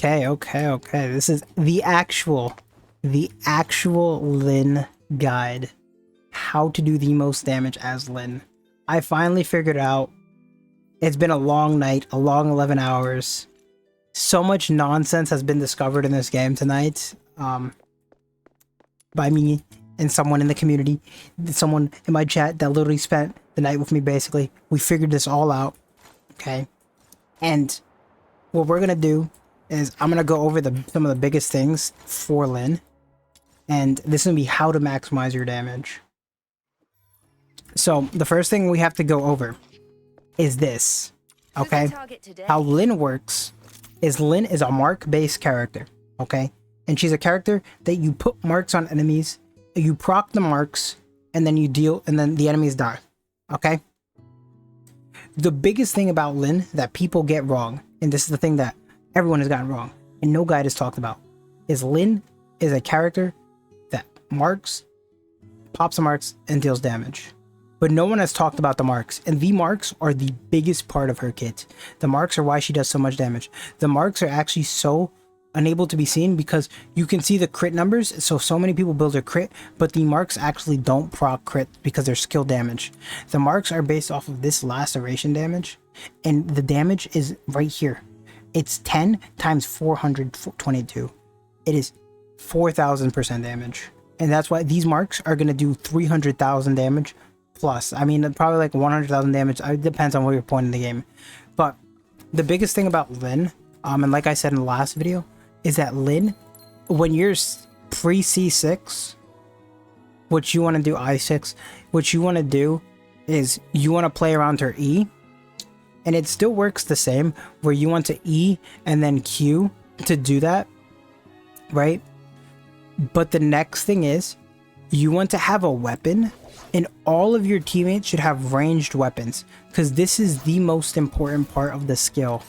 Okay. This is the actual LYNN guide. How to do the most damage as LYNN. I finally figured out. It's been a long night, a long 11 hours. So much nonsense has been discovered in this game tonight. By me and someone in the community. Someone in my chat that literally spent the night with me, basically. We figured this all out. Okay? And what we're gonna do is I'm gonna go over some of the biggest things for LYNN. And this is gonna be how to maximize your damage. So the first thing we have to go over is this. Okay? How LYNN works is LYNN is a mark-based character. Okay? And she's a character that you put marks on enemies, you proc the marks, and then you deal, and then the enemies die. Okay? The biggest thing about LYNN that people get wrong, and this is the thing that everyone has gotten wrong, and no guide has talked about, is LYNN is a character that marks, pops the marks, and deals damage. But no one has talked about the marks, and the marks are the biggest part of her kit. The marks are why she does so much damage. The marks are actually so unable to be seen because you can see the crit numbers, so many people build a crit, but the marks actually don't proc crit because they're skill damage. The marks are based off of this laceration damage, and the damage is right here. It's 10 times 422. It is 4,000% damage, and that's why these marks are going to do 300,000 damage plus. I mean, probably like 100,000 damage. It depends on where you're pointing the game. But the biggest thing about LYNN, and like I said in the last video, is that LYNN, when you're pre C6, what you want to do, I6, what you want to do is you want to play around her E, and it still works the same, where you want to E and then Q to do that, right? But the next thing is, you want to have a weapon, and all of your teammates should have ranged weapons, because this is the most important part of the skill.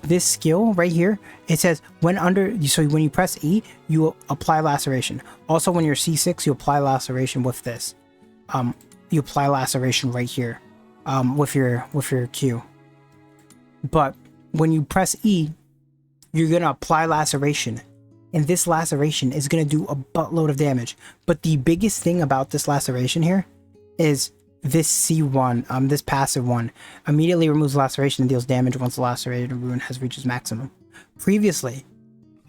This skill right here, it says when you press E, you apply laceration. Also, when you're C6, you apply laceration with this. You apply laceration right here, with your Q. But when you press E, you're gonna apply laceration, and this laceration is gonna do a buttload of damage. But the biggest thing about this laceration here is this C1, this passive one, immediately removes laceration and deals damage once the lacerated rune has reached its maximum. Previously,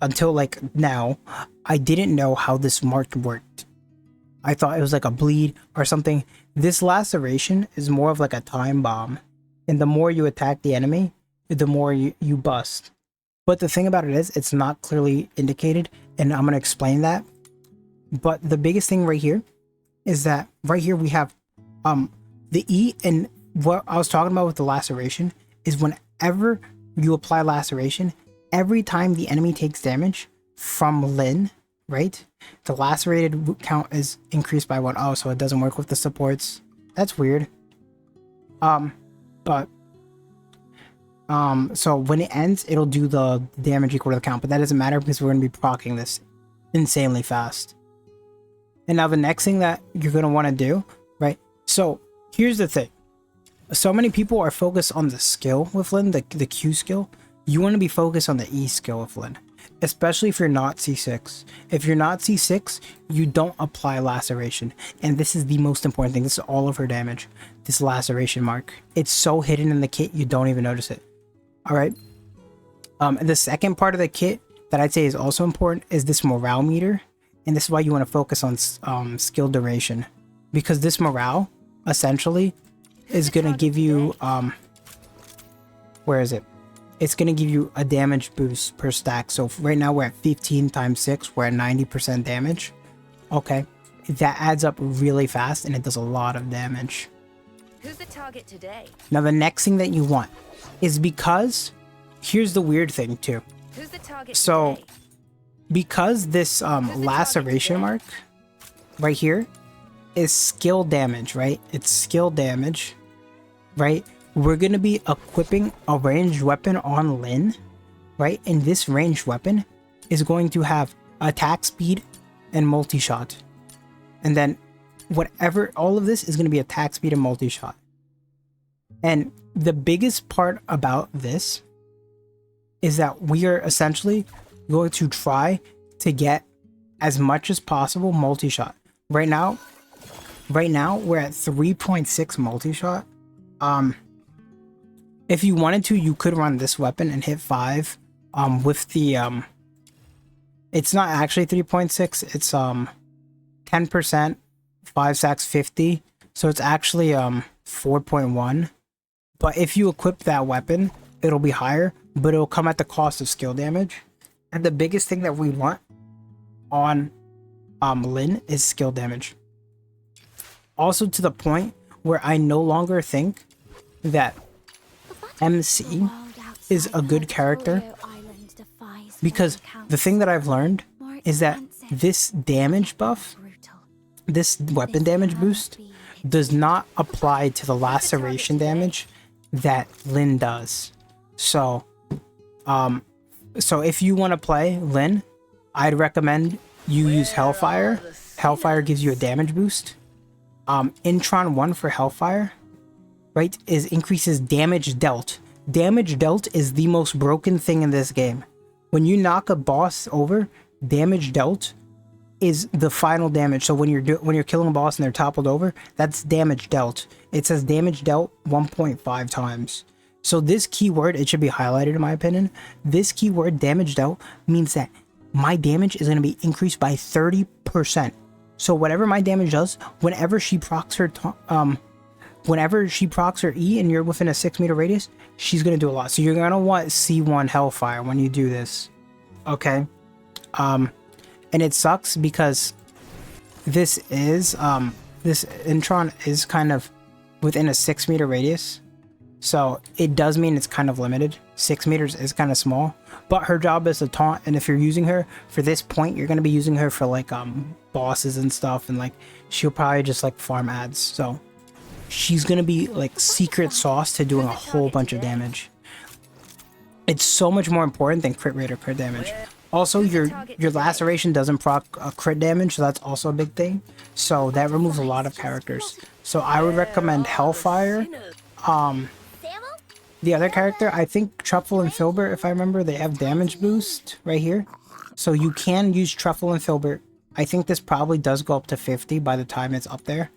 until like now, I didn't know how this mark worked. I thought it was like a bleed or something. This laceration is more of like a time bomb, and the more you attack the enemy, the more you bust. But the thing about it is, it's not clearly indicated, and I'm going to explain that. But the biggest thing right here is that right here we have the E, and what I was talking about with the laceration is whenever you apply laceration, every time the enemy takes damage from LYNN, right, the lacerated count is increased by 1. Oh, so it doesn't work with the supports. That's weird. So when it ends, it'll do the damage equal to the count, but that doesn't matter because we're going to be proccing this insanely fast. And now the next thing that you're going to want to do, right? So here's the thing. So many people are focused on the skill with LYNN, the Q skill. You want to be focused on the E skill with LYNN, especially if you're not C6. If you're not C6, you don't apply laceration. And this is the most important thing. This is all of her damage. This laceration mark. It's so hidden in the kit, you don't even notice it. All right. The second part of the kit that I'd say is also important is this morale meter. And this is why you want to focus on skill duration, because this morale essentially is going to give you, where is it? It's going to give you a damage boost per stack. So right now we're at 15 times 6. We're at 90% damage. Okay. That adds up really fast, and it does a lot of damage. Who's the target today? Now the next thing that you want is, because here's the weird thing too. Who's the target So today? because this laceration mark right here is skill damage, right? It's skill damage, right? We're going to be equipping a ranged weapon on LYNN, right? And this ranged weapon is going to have attack speed and multi-shot. And then whatever, all of this is going to be attack speed and multi-shot. And the biggest part about this is that we are essentially going to try to get as much as possible multi-shot. Right now we're at 3.6 multi-shot. If you wanted to, you could run this weapon and hit 5 with the it's not actually 3.6, it's 10%, 5 stacks 50, so it's actually 4.1. But if you equip that weapon, it'll be higher, but it'll come at the cost of skill damage. And the biggest thing that we want on LYNN is skill damage. Also to the point where I no longer think that MC is a good character, because the thing that I've learned is that this damage buff, this weapon damage boost, does not apply to the laceration damage that LYNN does. So if you want to play LYNN, I'd recommend you use Hellfire. Hellfire gives you a damage boost. Intron 1 for Hellfire, right, increases damage dealt. Damage dealt is the most broken thing in this game. When you knock a boss over, damage dealt is the final damage. So when you're killing a boss and they're toppled over, that's damage dealt. It says damage dealt 1.5 times. So this keyword, it should be highlighted in my opinion. This keyword, damage dealt, means that my damage is going to be increased by 30%. So whatever my damage does, whenever she procs her E and you're within a 6-meter radius, she's going to do a lot. So you're going to want C1 Hellfire when you do this. Okay. And it sucks because this Intron is kind of within a 6-meter radius. So it does mean it's kind of limited. 6 meters is kind of small, but her job is to taunt. And if you're using her for this point, you're going to be using her for like bosses and stuff. And like, she'll probably just like farm ads. So she's going to be like secret sauce to doing a whole bunch of damage. It's so much more important than crit rate or crit damage. Also, your laceration doesn't proc crit damage, so that's also a big thing. So that removes a lot of characters. So I would recommend Hellfire. The other character, I think Truffle and Filbert, if I remember, they have damage boost right here. So you can use Truffle and Filbert. I think this probably does go up to 50 by the time it's up there.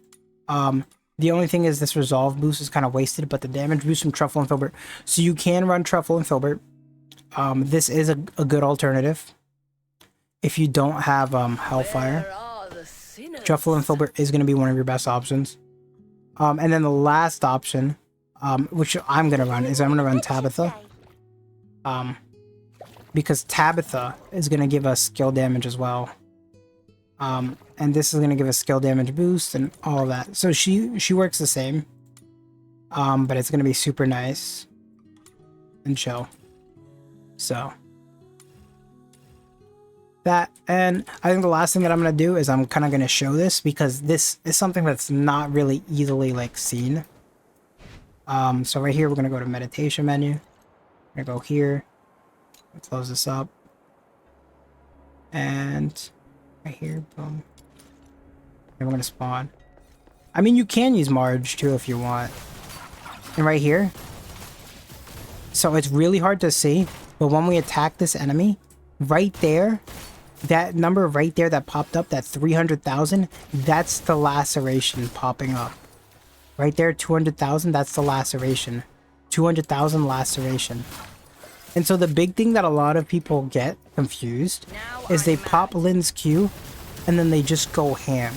The only thing is this resolve boost is kind of wasted, but the damage boost from Truffle and Filbert. So you can run Truffle and Filbert. This is a good alternative. If you don't have Hellfire, Truffle and Filbert is going to be one of your best options. And then the last option, which I'm going to run, is I'm going to run Tabitha. Because Tabitha is going to give us skill damage as well. And this is going to give us skill damage boost and all of that. So she works the same. But it's going to be super nice and chill. So that, and I think the last thing that I'm going to do is I'm kind of going to show this, because this is something that's not really easily like seen. So right here, we're going to go to meditation menu. We're going to go here, close this up, and right here, boom. And we're going to spawn. I mean, you can use Marge too if you want. And right here, so it's really hard to see, but when we attack this enemy, right there, that number right there that popped up, that 300,000, that's the laceration popping up. Right there, 200,000, that's the laceration. 200,000 laceration. And so the big thing that a lot of people get confused is they pop LYNN's Q and then they just go ham.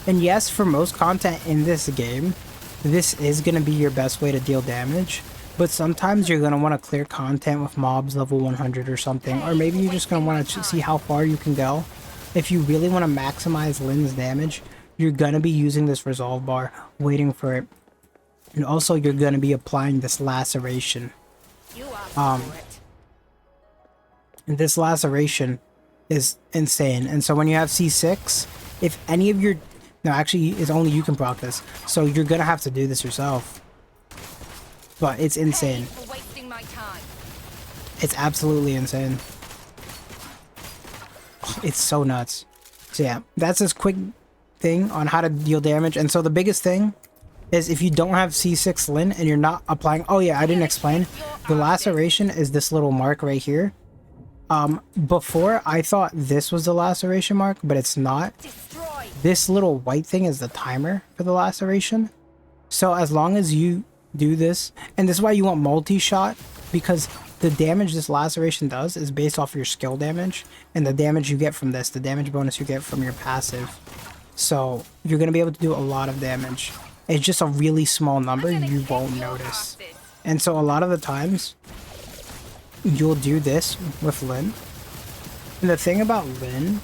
And yes, for most content in this game, this is going to be your best way to deal damage. But sometimes you're going to want to clear content with mobs level 100 or something. Or maybe you're just going to want to see how far you can go. If you really want to maximize LYNN's damage, you're going to be using this resolve bar, waiting for it. And also you're going to be applying this laceration. And this laceration is insane. And so when you have C6, if any of your... No, actually, it's only you can proc this. So you're going to have to do this yourself. But it's insane. It's absolutely insane. It's so nuts. So yeah, that's this quick thing on how to deal damage. And so the biggest thing is if you don't have C6 LYNN and you're not applying... Oh yeah, I didn't explain. the laceration is this little mark right here. Before I thought this was the laceration mark, but it's not. Destroy. This little white thing is the timer for the laceration. So as long as you do this, and this is why you want multi-shot, because the damage this laceration does is based off your skill damage, and the damage you get from this, the damage bonus you get from your passive. So you're going to be able to do a lot of damage. It's just a really small number you won't notice. And so a lot of the times, you'll do this with LYNN. And the thing about LYNN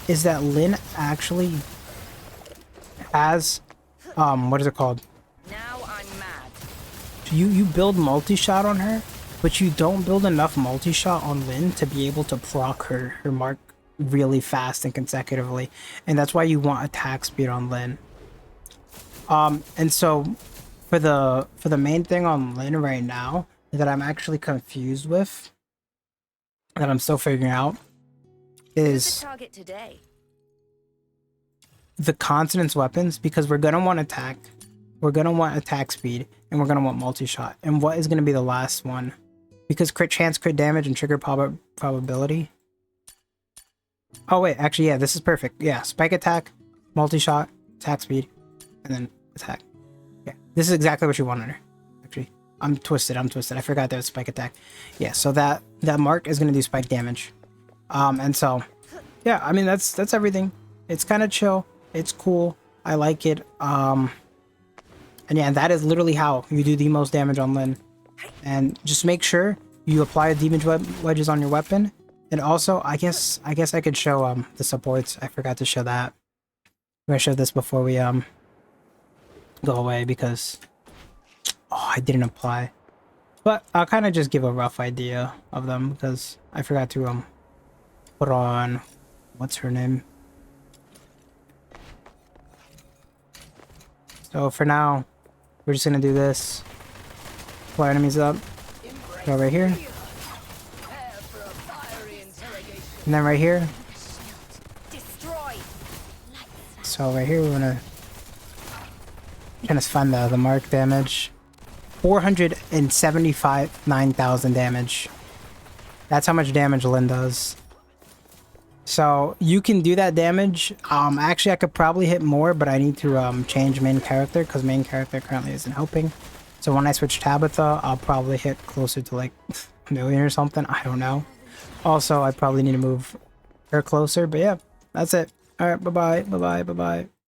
is that LYNN actually has, what is it called? Now I'm mad. You build multi-shot on her, but you don't build enough multi-shot on LYNN to be able to proc her mark really fast and consecutively. And that's why you want attack speed on LYNN. And so for the main thing on LYNN right now that I'm actually confused with, that I'm still figuring out, Who's is the target today? the consonance weapons, because we're gonna want attack, we're gonna want attack speed, and we're gonna want multi-shot. And what is gonna be the last one? Because crit chance, crit damage, and trigger probability. Oh wait, actually yeah, this is perfect. Yeah, spike attack, multi-shot, attack speed, and then attack. Yeah, this is exactly what you wanted her. Actually, I'm twisted. I forgot there was spike attack. Yeah, so that mark is gonna do spike damage. And so, yeah, I mean that's everything. It's kind of chill. It's cool. I like it. And yeah, that is literally how you do the most damage on LYNN. And just make sure you apply damage wedges on your weapon. And also, I guess I could show the supports. I forgot to show that. I'm gonna show this before we go away because I didn't apply. But I'll kind of just give a rough idea of them because I forgot to put on, what's her name? So for now, we're just gonna do this. Pull our enemies up. Go right here. And then right here. Destroy. So right here, we're gonna find the mark damage. 9,000 damage. That's how much damage LYNN does. So you can do that damage. Actually, I could probably hit more, but I need to change main character because main character currently isn't helping. So when I switch Tabitha, I'll probably hit closer to like a million or something. I don't know. Also, I probably need to move her closer. But yeah, that's it. All right, bye-bye, bye-bye, bye-bye.